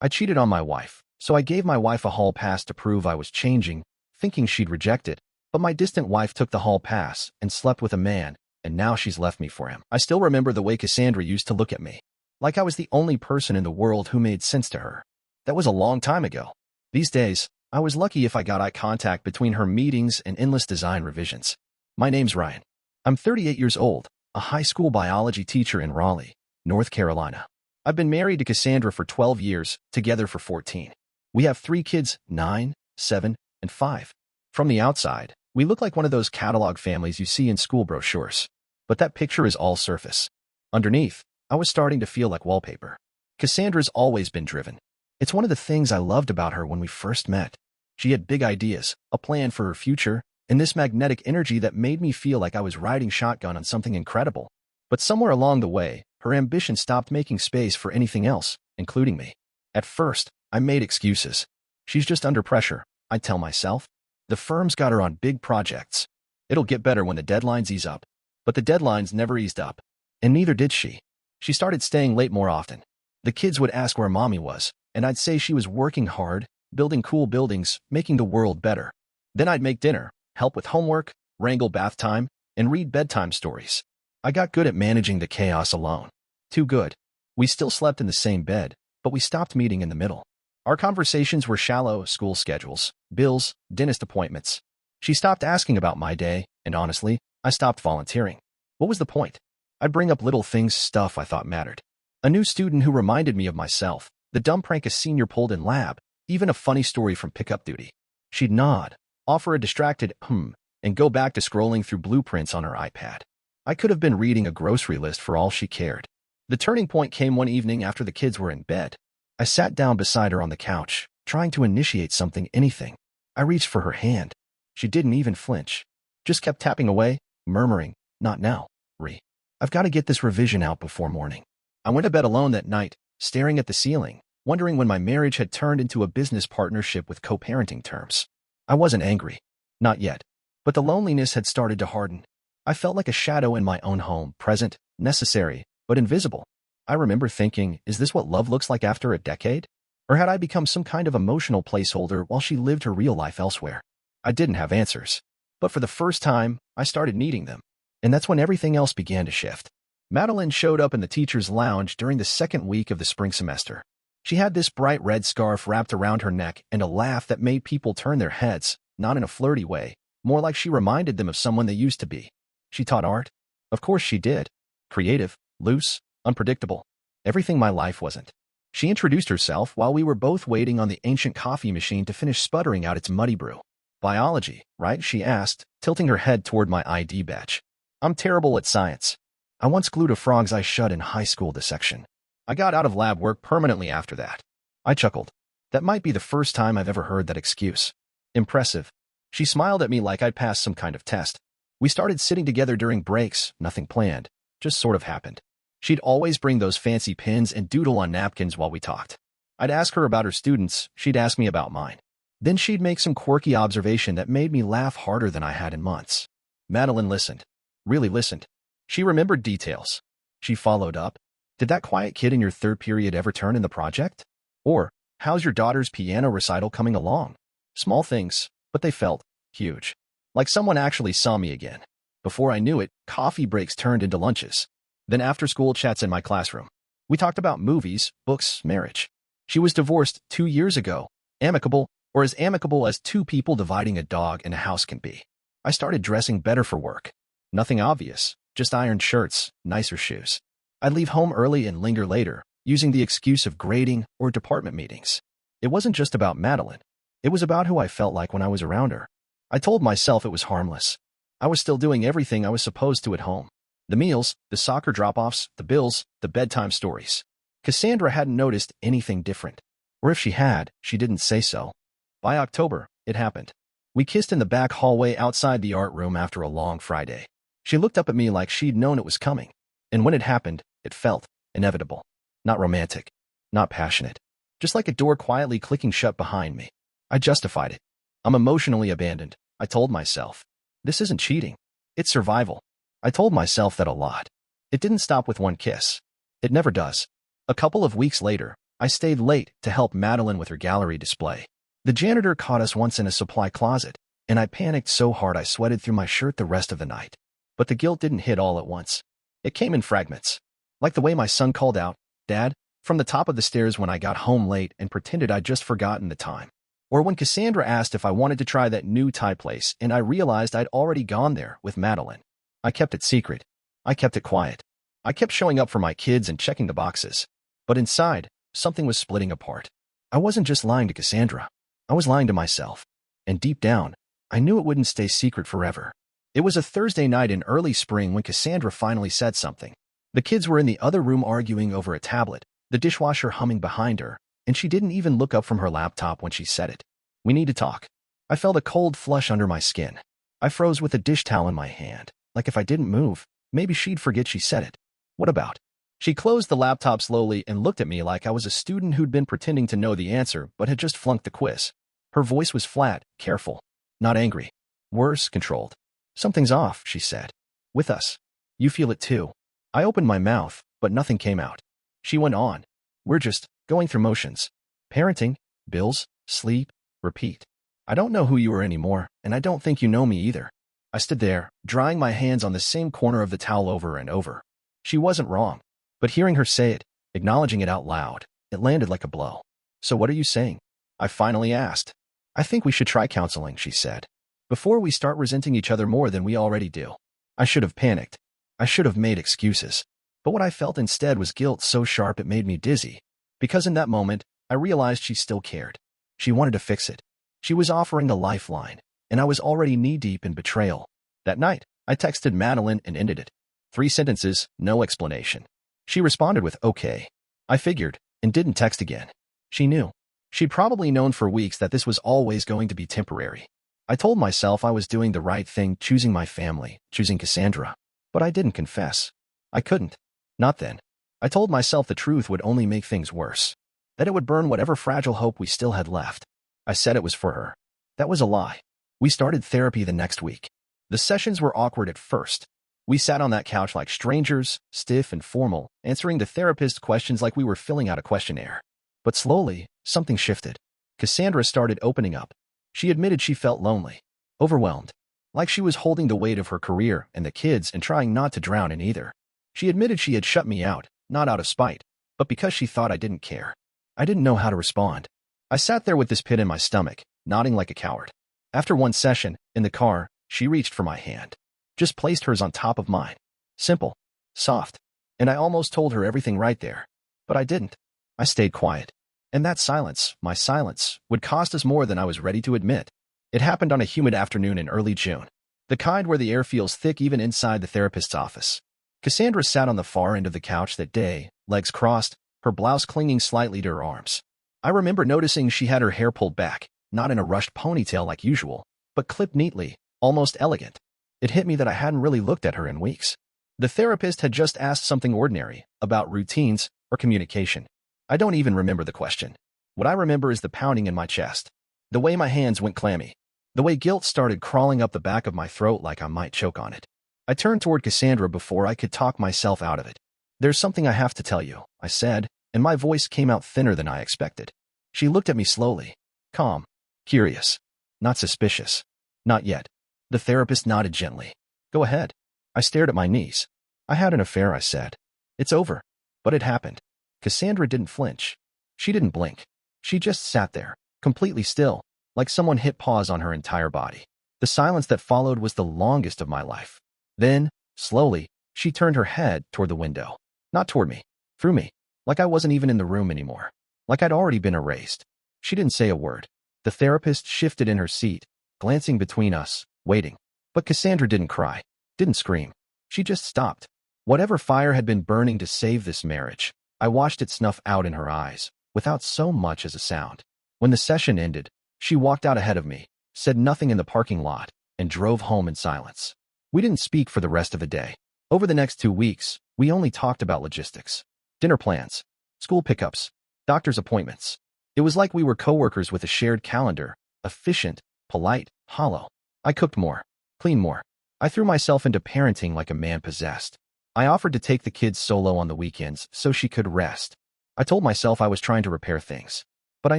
I cheated on my wife, so I gave my wife a hall pass to prove I was changing, thinking she'd reject it. But my distant wife took the hall pass and slept with a man, and now she's left me for him. I still remember the way Cassandra used to look at me, like I was the only person in the world who made sense to her. That was a long time ago. These days, I was lucky if I got eye contact between her meetings and endless design revisions. My name's Ryan. I'm 38 years old, a high school biology teacher in Raleigh, North Carolina. I've been married to Cassandra for 12 years, together for 14. We have 3 kids, 9, 7, and 5. From the outside, we look like one of those catalog families you see in school brochures. But that picture is all surface. Underneath, I was starting to feel like wallpaper. Cassandra's always been driven. It's one of the things I loved about her when we first met. She had big ideas, a plan for her future, and this magnetic energy that made me feel like I was riding shotgun on something incredible. But somewhere along the way, her ambition stopped making space for anything else, including me. At first, I made excuses. She's just under pressure, I'd tell myself. The firm's got her on big projects. It'll get better when the deadlines ease up. But the deadlines never eased up. And neither did she. She started staying late more often. The kids would ask where mommy was, and I'd say she was working hard, building cool buildings, making the world better. Then I'd make dinner, help with homework, wrangle bath time, and read bedtime stories. I got good at managing the chaos alone. Too good. We still slept in the same bed, but we stopped meeting in the middle. Our conversations were shallow: school schedules, bills, dentist appointments. She stopped asking about my day, and honestly, I stopped volunteering. What was the point? I'd bring up little things, stuff I thought mattered. A new student who reminded me of myself, the dumb prank a senior pulled in lab, even a funny story from pickup duty. She'd nod, offer a distracted and go back to scrolling through blueprints on her iPad. I could have been reading a grocery list for all she cared. The turning point came one evening after the kids were in bed. I sat down beside her on the couch, trying to initiate something, anything. I reached for her hand. She didn't even flinch. Just kept tapping away, murmuring, "Not now, Ree. I've got to get this revision out before morning." I went to bed alone that night, staring at the ceiling, wondering when my marriage had turned into a business partnership with co-parenting terms. I wasn't angry. Not yet. But the loneliness had started to harden. I felt like a shadow in my own home, present, necessary, but invisible. I remember thinking, is this what love looks like after a decade? Or had I become some kind of emotional placeholder while she lived her real life elsewhere? I didn't have answers. But for the first time, I started needing them. And that's when everything else began to shift. Madeline showed up in the teacher's lounge during the second week of the spring semester. She had this bright red scarf wrapped around her neck and a laugh that made people turn their heads, not in a flirty way, more like she reminded them of someone they used to be. She taught art. Of course she did. Creative, loose, unpredictable. Everything my life wasn't. She introduced herself while we were both waiting on the ancient coffee machine to finish sputtering out its muddy brew. "Biology, right?" she asked, tilting her head toward my ID badge. "I'm terrible at science. I once glued a frog's eye shut in high school dissection. I got out of lab work permanently after that." I chuckled. That might be the first time I've ever heard that excuse. Impressive. She smiled at me like I'd passed some kind of test. We started sitting together during breaks, nothing planned, just sort of happened. She'd always bring those fancy pens and doodle on napkins while we talked. I'd ask her about her students, she'd ask me about mine. Then she'd make some quirky observation that made me laugh harder than I had in months. Madeline listened. Really listened. She remembered details. She followed up. "Did that quiet kid in your third period ever turn in the project?" Or, "How's your daughter's piano recital coming along?" Small things, but they felt huge. Like someone actually saw me again. Before I knew it, coffee breaks turned into lunches. Then after-school chats in my classroom. We talked about movies, books, marriage. She was divorced 2 years ago, amicable, or as amicable as two people dividing a dog and a house can be. I started dressing better for work. Nothing obvious, just ironed shirts, nicer shoes. I'd leave home early and linger later, using the excuse of grading or department meetings. It wasn't just about Madeline. It was about who I felt like when I was around her. I told myself it was harmless. I was still doing everything I was supposed to at home. The meals, the soccer drop-offs, the bills, the bedtime stories. Cassandra hadn't noticed anything different. Or if she had, she didn't say so. By October, it happened. We kissed in the back hallway outside the art room after a long Friday. She looked up at me like she'd known it was coming. And when it happened, it felt inevitable. Not romantic. Not passionate. Just like a door quietly clicking shut behind me. I justified it. I'm emotionally abandoned, I told myself. This isn't cheating. It's survival. I told myself that a lot. It didn't stop with one kiss. It never does. A couple of weeks later, I stayed late to help Madeline with her gallery display. The janitor caught us once in a supply closet, and I panicked so hard I sweated through my shirt the rest of the night. But the guilt didn't hit all at once. It came in fragments. Like the way my son called out, "Dad," from the top of the stairs when I got home late and pretended I'd just forgotten the time. Or when Cassandra asked if I wanted to try that new Thai place and I realized I'd already gone there with Madeline. I kept it secret. I kept it quiet. I kept showing up for my kids and checking the boxes. But inside, something was splitting apart. I wasn't just lying to Cassandra. I was lying to myself. And deep down, I knew it wouldn't stay secret forever. It was a Thursday night in early spring when Cassandra finally said something. The kids were in the other room arguing over a tablet, the dishwasher humming behind her, and she didn't even look up from her laptop when she said it. "We need to talk." I felt a cold flush under my skin. I froze with a dish towel in my hand, like if I didn't move, maybe she'd forget she said it. "What about?" She closed the laptop slowly and looked at me like I was a student who'd been pretending to know the answer but had just flunked the quiz. Her voice was flat, careful, not angry. Worse, controlled. "Something's off," she said. "With us. You feel it too." I opened my mouth, but nothing came out. She went on. "We're just going through motions. Parenting, bills, sleep, repeat. I don't know who you are anymore, and I don't think you know me either." I stood there, drying my hands on the same corner of the towel over and over. She wasn't wrong. But hearing her say it, acknowledging it out loud, it landed like a blow. "So what are you saying?" I finally asked. "I think we should try counseling," she said. "Before we start resenting each other more than we already do." I should have panicked. I should have made excuses. But what I felt instead was guilt so sharp it made me dizzy. Because in that moment, I realized she still cared. She wanted to fix it. She was offering a lifeline, and I was already knee-deep in betrayal. That night, I texted Madeline and ended it. 3 sentences, no explanation. She responded with "okay." I figured, and didn't text again. She knew. She'd probably known for weeks that this was always going to be temporary. I told myself I was doing the right thing, choosing my family, choosing Cassandra. But I didn't confess. I couldn't. Not then. I told myself the truth would only make things worse. That it would burn whatever fragile hope we still had left. I said it was for her. That was a lie. We started therapy the next week. The sessions were awkward at first. We sat on that couch like strangers, stiff and formal, answering the therapist's questions like we were filling out a questionnaire. But slowly, something shifted. Cassandra started opening up. She admitted she felt lonely, overwhelmed, like she was holding the weight of her career and the kids and trying not to drown in either. She admitted she had shut me out, not out of spite, but because she thought I didn't care. I didn't know how to respond. I sat there with this pit in my stomach, nodding like a coward. After one session, in the car, she reached for my hand. Just placed hers on top of mine. Simple. Soft. And I almost told her everything right there. But I didn't. I stayed quiet. And that silence, my silence, would cost us more than I was ready to admit. It happened on a humid afternoon in early June. The kind where the air feels thick even inside the therapist's office. Cassandra sat on the far end of the couch that day, legs crossed, her blouse clinging slightly to her arms. I remember noticing she had her hair pulled back, not in a rushed ponytail like usual, but clipped neatly, almost elegant. It hit me that I hadn't really looked at her in weeks. The therapist had just asked something ordinary, about routines or communication. I don't even remember the question. What I remember is the pounding in my chest. The way my hands went clammy. The way guilt started crawling up the back of my throat like I might choke on it. I turned toward Cassandra before I could talk myself out of it. "There's something I have to tell you," I said, and my voice came out thinner than I expected. She looked at me slowly. Calm. Curious. Not suspicious. "Not yet." The therapist nodded gently. "Go ahead." I stared at my knees. "I had an affair," I said. "It's over." But it happened. Cassandra didn't flinch. She didn't blink. She just sat there, completely still, like someone hit pause on her entire body. The silence that followed was the longest of my life. Then, slowly, she turned her head toward the window. Not toward me. Through me. Like I wasn't even in the room anymore. Like I'd already been erased. She didn't say a word. The therapist shifted in her seat, glancing between us, waiting. But Cassandra didn't cry. Didn't scream. She just stopped. Whatever fire had been burning to save this marriage, I watched it snuff out in her eyes, without so much as a sound. When the session ended, she walked out ahead of me, said nothing in the parking lot, and drove home in silence. We didn't speak for the rest of the day. Over the next 2 weeks, we only talked about logistics. Dinner plans, school pickups, doctor's appointments. It was like we were coworkers with a shared calendar, efficient, polite, hollow. I cooked more, cleaned more. I threw myself into parenting like a man possessed. I offered to take the kids solo on the weekends so she could rest. I told myself I was trying to repair things. But I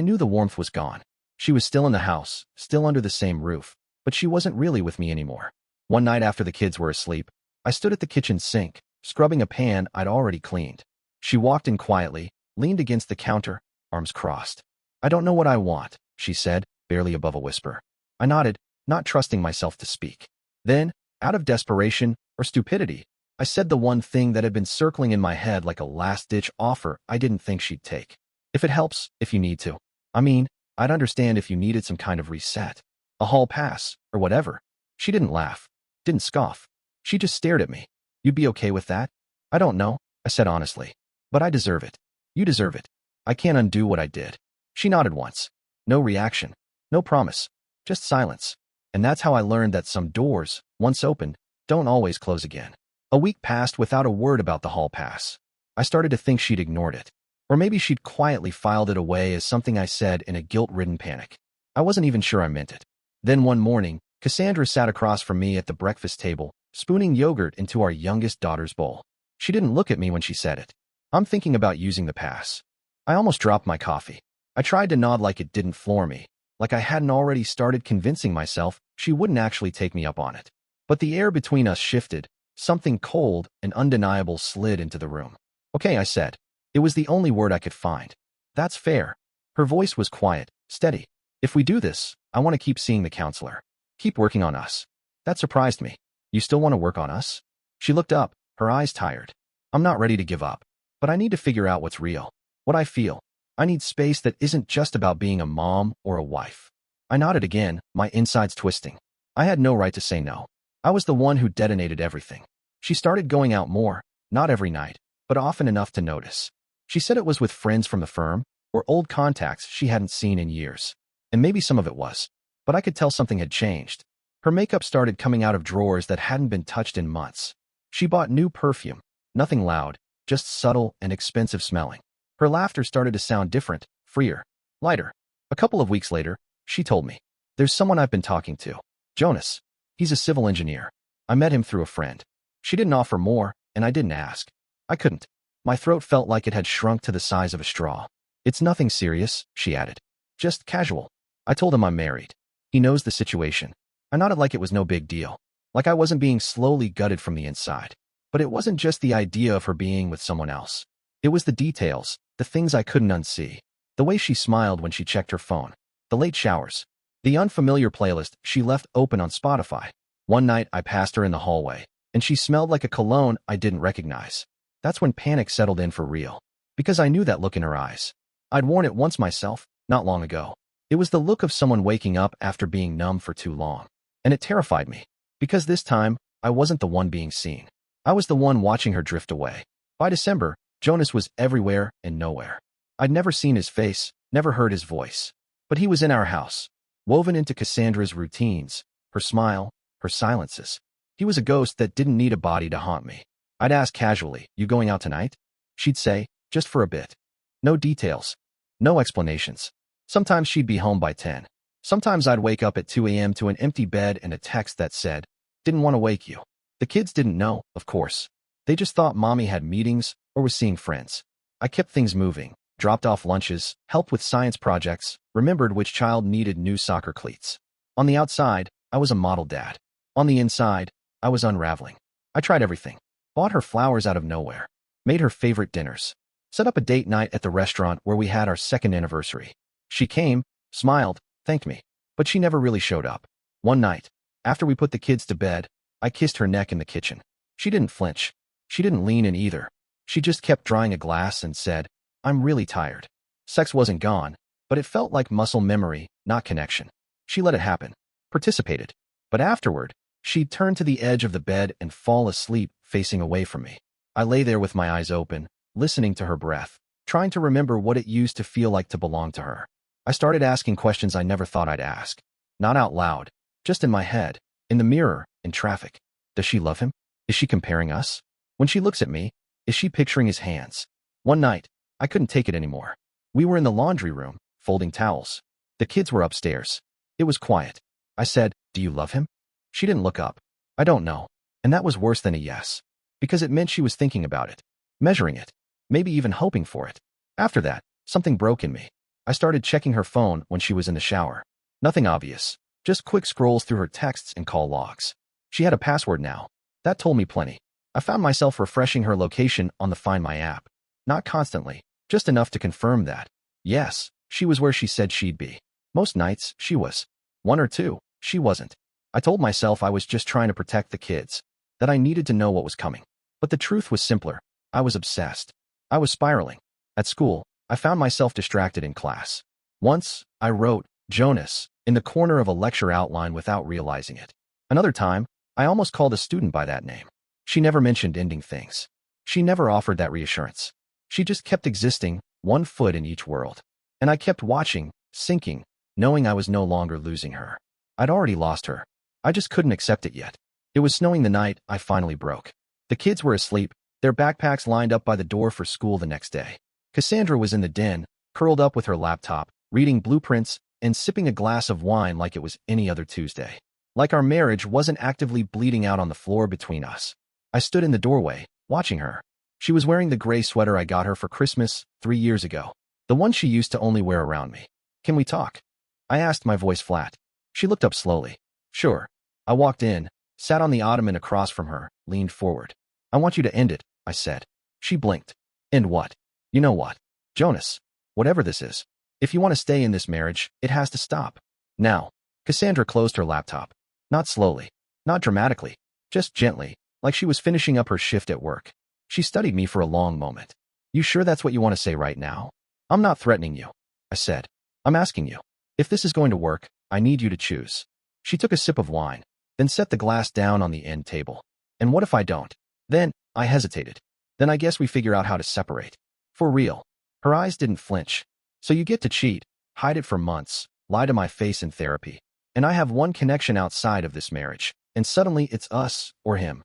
knew the warmth was gone. She was still in the house, still under the same roof, but she wasn't really with me anymore. One night after the kids were asleep, I stood at the kitchen sink, scrubbing a pan I'd already cleaned. She walked in quietly, leaned against the counter, arms crossed. "I don't know what I want," she said, barely above a whisper. I nodded, not trusting myself to speak. Then, out of desperation or stupidity, I said the one thing that had been circling in my head like a last-ditch offer I didn't think she'd take. "If it helps, if you need to. I mean, I'd understand if you needed some kind of reset. A hall pass, or whatever." She didn't laugh, didn't scoff. She just stared at me. "You'd be okay with that?" "I don't know," I said honestly. "But I deserve it. You deserve it. I can't undo what I did." She nodded once. No reaction. No promise. Just silence. And that's how I learned that some doors, once opened, don't always close again. A week passed without a word about the hall pass. I started to think she'd ignored it. Or maybe she'd quietly filed it away as something I said in a guilt-ridden panic. I wasn't even sure I meant it. Then one morning, Cassandra sat across from me at the breakfast table, spooning yogurt into our youngest daughter's bowl. She didn't look at me when she said it. "I'm thinking about using the pass." I almost dropped my coffee. I tried to nod like it didn't floor me, like I hadn't already started convincing myself she wouldn't actually take me up on it. But the air between us shifted. Something cold and undeniable slid into the room. "Okay," I said. It was the only word I could find. "That's fair." Her voice was quiet, steady. "If we do this, I want to keep seeing the counselor. Keep working on us." That surprised me. "You still want to work on us?" She looked up, her eyes tired. "I'm not ready to give up. But I need to figure out what's real. What I feel. I need space that isn't just about being a mom or a wife." I nodded again, my insides twisting. I had no right to say no. I was the one who detonated everything. She started going out more, not every night, but often enough to notice. She said it was with friends from the firm, or old contacts she hadn't seen in years. And maybe some of it was. But I could tell something had changed. Her makeup started coming out of drawers that hadn't been touched in months. She bought new perfume. Nothing loud, just subtle and expensive smelling. Her laughter started to sound different, freer, lighter. A couple of weeks later, she told me, "There's someone I've been talking to. Jonas. He's a civil engineer. I met him through a friend." She didn't offer more, and I didn't ask. I couldn't. My throat felt like it had shrunk to the size of a straw. "It's nothing serious," she added. "Just casual." I told him I'm married. He knows the situation. I nodded like it was no big deal, like I wasn't being slowly gutted from the inside. But it wasn't just the idea of her being with someone else. It was the details, the things I couldn't unsee. The way she smiled when she checked her phone. The late showers. The unfamiliar playlist she left open on Spotify. One night I passed her in the hallway, and she smelled like a cologne I didn't recognize. That's when panic settled in for real. Because I knew that look in her eyes. I'd worn it once myself, not long ago. It was the look of someone waking up after being numb for too long. And it terrified me. Because this time, I wasn't the one being seen. I was the one watching her drift away. By December, Jonas was everywhere and nowhere. I'd never seen his face, never heard his voice. But he was in our house, woven into Cassandra's routines, her smile, her silences. He was a ghost that didn't need a body to haunt me. I'd ask casually, "You going out tonight?" She'd say, "Just for a bit." No details. No explanations. Sometimes she'd be home by 10. Sometimes I'd wake up at 2 a.m. to an empty bed and a text that said, "Didn't want to wake you." The kids didn't know, of course. They just thought mommy had meetings or was seeing friends. I kept things moving, dropped off lunches, helped with science projects, remembered which child needed new soccer cleats. On the outside, I was a model dad. On the inside, I was unraveling. I tried everything. Bought her flowers out of nowhere. Made her favorite dinners. Set up a date night at the restaurant where we had our second anniversary. She came, smiled, thanked me. But she never really showed up. One night, after we put the kids to bed, I kissed her neck in the kitchen. She didn't flinch. She didn't lean in either. She just kept drying a glass and said, "I'm really tired." Sex wasn't gone, but it felt like muscle memory, not connection. She let it happen. Participated. But afterward, she'd turn to the edge of the bed and fall asleep, facing away from me. I lay there with my eyes open, listening to her breath, trying to remember what it used to feel like to belong to her. I started asking questions I never thought I'd ask. Not out loud, just in my head, in the mirror, in traffic. Does she love him? Is she comparing us? When she looks at me, is she picturing his hands? One night, I couldn't take it anymore. We were in the laundry room, folding towels. The kids were upstairs. It was quiet. I said, "Do you love him?" She didn't look up. "I don't know." And that was worse than a yes. Because it meant she was thinking about it. Measuring it. Maybe even hoping for it. After that, something broke in me. I started checking her phone when she was in the shower. Nothing obvious, just quick scrolls through her texts and call logs. She had a password now. That told me plenty. I found myself refreshing her location on the Find My app. Not constantly, just enough to confirm that, yes, she was where she said she'd be. Most nights, she was. One or two, she wasn't. I told myself I was just trying to protect the kids, that I needed to know what was coming. But the truth was simpler. I was obsessed. I was spiraling. At school, I found myself distracted in class. Once, I wrote, Jonas, in the corner of a lecture outline without realizing it. Another time, I almost called a student by that name. She never mentioned ending things. She never offered that reassurance. She just kept existing, one foot in each world. And I kept watching, sinking, knowing I was no longer losing her. I'd already lost her. I just couldn't accept it yet. It was snowing the night I finally broke. The kids were asleep, their backpacks lined up by the door for school the next day. Cassandra was in the den, curled up with her laptop, reading blueprints and sipping a glass of wine like it was any other Tuesday. Like our marriage wasn't actively bleeding out on the floor between us. I stood in the doorway, watching her. She was wearing the gray sweater I got her for Christmas 3 years ago, the one she used to only wear around me. Can we talk? I asked, my voice flat. She looked up slowly. Sure. I walked in, sat on the ottoman across from her, leaned forward. I want you to end it, I said. She blinked. End what? You know what? Jonas. Whatever this is. If you want to stay in this marriage, it has to stop. Now. Cassandra closed her laptop. Not slowly. Not dramatically. Just gently, like she was finishing up her shift at work. She studied me for a long moment. You sure that's what you want to say right now? I'm not threatening you, I said. I'm asking you. If this is going to work, I need you to choose. She took a sip of wine, then set the glass down on the end table. And what if I don't? Then, I hesitated. Then I guess we figure out how to separate. For real. Her eyes didn't flinch. So you get to cheat, hide it for months, lie to my face in therapy. And I have one connection outside of this marriage, and suddenly it's us or him.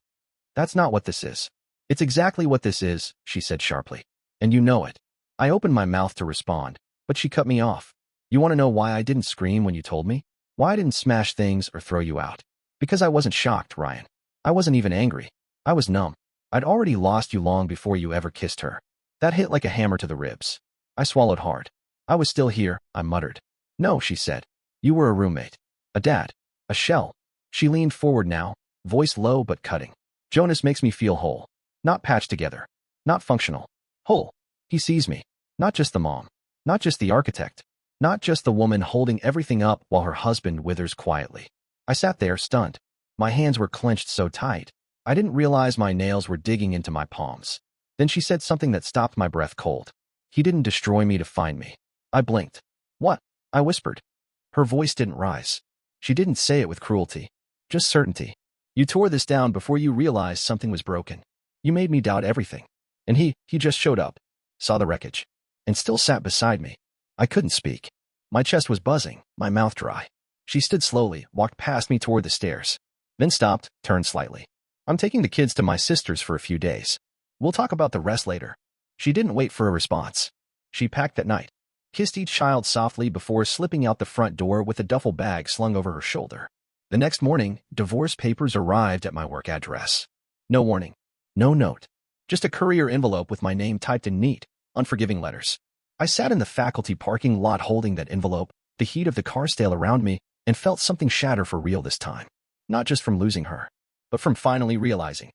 That's not what this is. It's exactly what this is, she said sharply. And you know it. I opened my mouth to respond, but she cut me off. You want to know why I didn't scream when you told me? Why I didn't smash things or throw you out? Because I wasn't shocked, Ryan. I wasn't even angry. I was numb. I'd already lost you long before you ever kissed her. That hit like a hammer to the ribs. I swallowed hard. I was still here, I muttered. No, she said. You were a roommate. A dad. A shell. She leaned forward now, voice low but cutting. Jonas makes me feel whole. Not patched together. Not functional. Whole. He sees me. Not just the mom. Not just the architect. Not just the woman holding everything up while her husband withers quietly. I sat there, stunned. My hands were clenched so tight, I didn't realize my nails were digging into my palms. Then she said something that stopped my breath cold. He didn't destroy me to find me. I blinked. What? I whispered. Her voice didn't rise. She didn't say it with cruelty. Just certainty. You tore this down before you realized something was broken. You made me doubt everything. And he just showed up, saw the wreckage, and still sat beside me. I couldn't speak. My chest was buzzing, my mouth dry. She stood slowly, walked past me toward the stairs, then stopped, turned slightly. I'm taking the kids to my sister's for a few days. We'll talk about the rest later. She didn't wait for a response. She packed that night, kissed each child softly before slipping out the front door with a duffel bag slung over her shoulder. The next morning, divorce papers arrived at my work address. No warning. No note. Just a courier envelope with my name typed in neat, unforgiving letters. I sat in the faculty parking lot holding that envelope, the heat of the car stale around me, and felt something shatter for real this time. Not just from losing her, but from finally realizing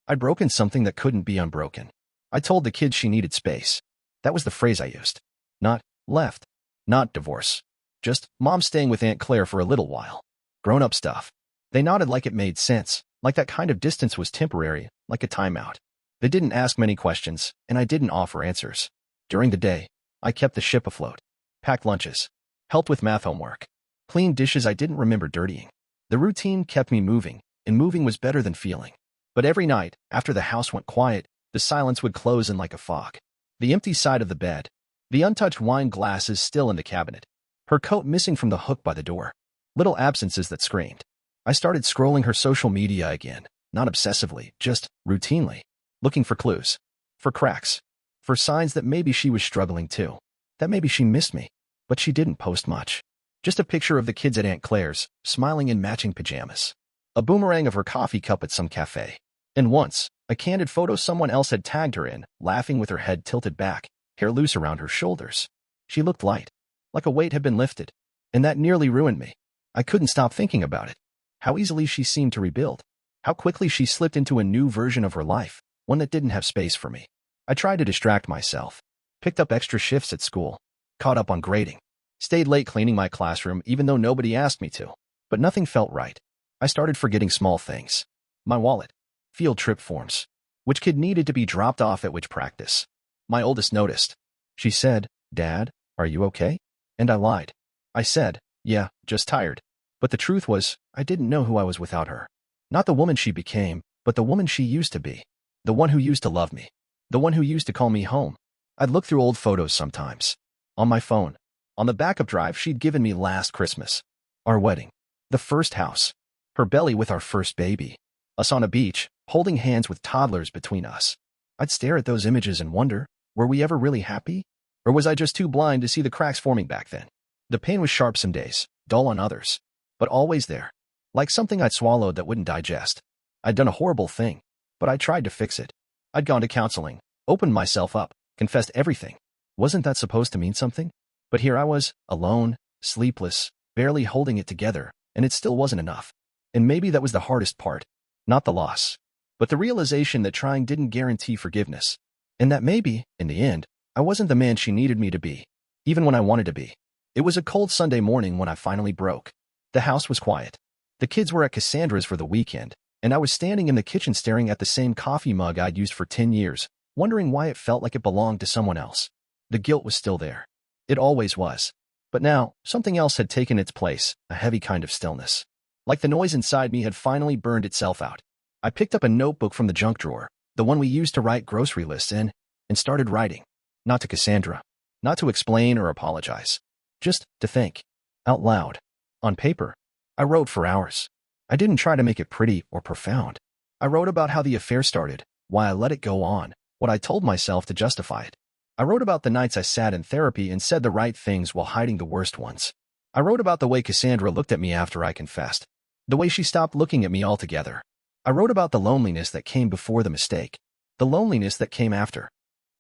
I'd broken something that couldn't be unbroken. I told the kids she needed space. That was the phrase I used. Not left. Not divorce. Just mom staying with Aunt Claire for a little while. Grown-up stuff. They nodded like it made sense, like that kind of distance was temporary, like a timeout. They didn't ask many questions, and I didn't offer answers. During the day, I kept the ship afloat. Packed lunches. Helped with math homework. Cleaned dishes I didn't remember dirtying. The routine kept me moving, and moving was better than feeling. But every night, after the house went quiet, the silence would close in like a fog. The empty side of the bed. The untouched wine glasses still in the cabinet. Her coat missing from the hook by the door. Little absences that screamed. I started scrolling her social media again, not obsessively, just routinely. Looking for clues. For cracks. For signs that maybe she was struggling too. That maybe she missed me. But she didn't post much. Just a picture of the kids at Aunt Claire's, smiling in matching pajamas. A boomerang of her coffee cup at some cafe. And once, a candid photo someone else had tagged her in, laughing with her head tilted back, hair loose around her shoulders. She looked light, like a weight had been lifted, and that nearly ruined me. I couldn't stop thinking about it. How easily she seemed to rebuild. How quickly she slipped into a new version of her life, one that didn't have space for me. I tried to distract myself, picked up extra shifts at school, caught up on grading, stayed late cleaning my classroom even though nobody asked me to. But nothing felt right. I started forgetting small things. My wallet, field trip forms, which kid needed to be dropped off at which practice. My oldest noticed. She said, "Dad, are you okay?" And I lied. I said, "Yeah, just tired." But the truth was, I didn't know who I was without her. Not the woman she became, but the woman she used to be. The one who used to love me. The one who used to call me home. I'd look through old photos sometimes. On my phone. On the backup drive she'd given me last Christmas. Our wedding. The first house. Her belly with our first baby. Us on a beach, holding hands with toddlers between us. I'd stare at those images and wonder, were we ever really happy? Or was I just too blind to see the cracks forming back then? The pain was sharp some days, dull on others, but always there. Like something I'd swallowed that wouldn't digest. I'd done a horrible thing, but I tried to fix it. I'd gone to counseling, opened myself up, confessed everything. Wasn't that supposed to mean something? But here I was, alone, sleepless, barely holding it together, and it still wasn't enough. And maybe that was the hardest part. Not the loss, but the realization that trying didn't guarantee forgiveness. And that maybe, in the end, I wasn't the man she needed me to be, even when I wanted to be. It was a cold Sunday morning when I finally broke. The house was quiet. The kids were at Cassandra's for the weekend, and I was standing in the kitchen staring at the same coffee mug I'd used for 10 years, wondering why it felt like it belonged to someone else. The guilt was still there. It always was. But now, something else had taken its place, a heavy kind of stillness. Like the noise inside me had finally burned itself out. I picked up a notebook from the junk drawer, the one we used to write grocery lists in, and started writing. Not to Cassandra. Not to explain or apologize. Just to think. Out loud. On paper. I wrote for hours. I didn't try to make it pretty or profound. I wrote about how the affair started, why I let it go on, what I told myself to justify it. I wrote about the nights I sat in therapy and said the right things while hiding the worst ones. I wrote about the way Cassandra looked at me after I confessed. The way she stopped looking at me altogether. I wrote about the loneliness that came before the mistake. The loneliness that came after.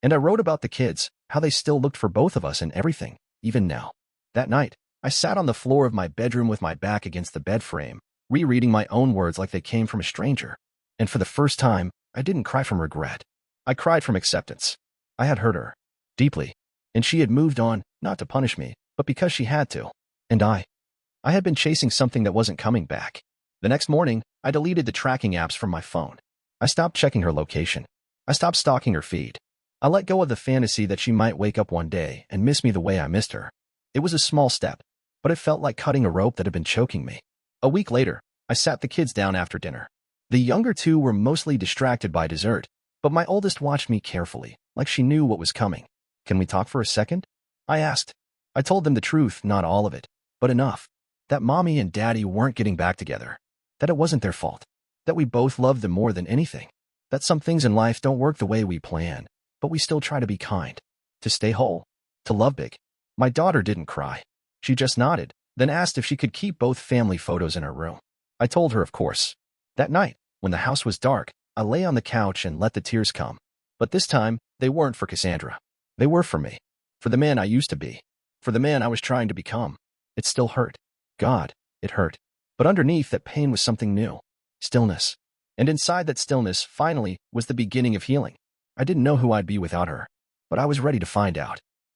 And I wrote about the kids, how they still looked for both of us in everything, even now. That night, I sat on the floor of my bedroom with my back against the bed frame, rereading my own words like they came from a stranger. And for the first time, I didn't cry from regret. I cried from acceptance. I had hurt her. Deeply. And she had moved on, not to punish me, but because she had to. And I had been chasing something that wasn't coming back. The next morning, I deleted the tracking apps from my phone. I stopped checking her location. I stopped stalking her feed. I let go of the fantasy that she might wake up one day and miss me the way I missed her. It was a small step, but it felt like cutting a rope that had been choking me. A week later, I sat the kids down after dinner. The younger two were mostly distracted by dessert, but my oldest watched me carefully, like she knew what was coming. "Can we talk for a second?" I asked. I told them the truth, not all of it, but enough. That mommy and daddy weren't getting back together. That it wasn't their fault. That we both loved them more than anything. That some things in life don't work the way we plan, but we still try to be kind. To stay whole. To love big. My daughter didn't cry. She just nodded, then asked if she could keep both family photos in her room. I told her, of course. That night, when the house was dark, I lay on the couch and let the tears come. But this time, they weren't for Cassandra. They were for me. For the man I used to be. For the man I was trying to become. It still hurt. God, it hurt. But underneath that pain was something new. Stillness. And inside that stillness, finally, was the beginning of healing. I didn't know who I'd be without her. But I was ready to find out.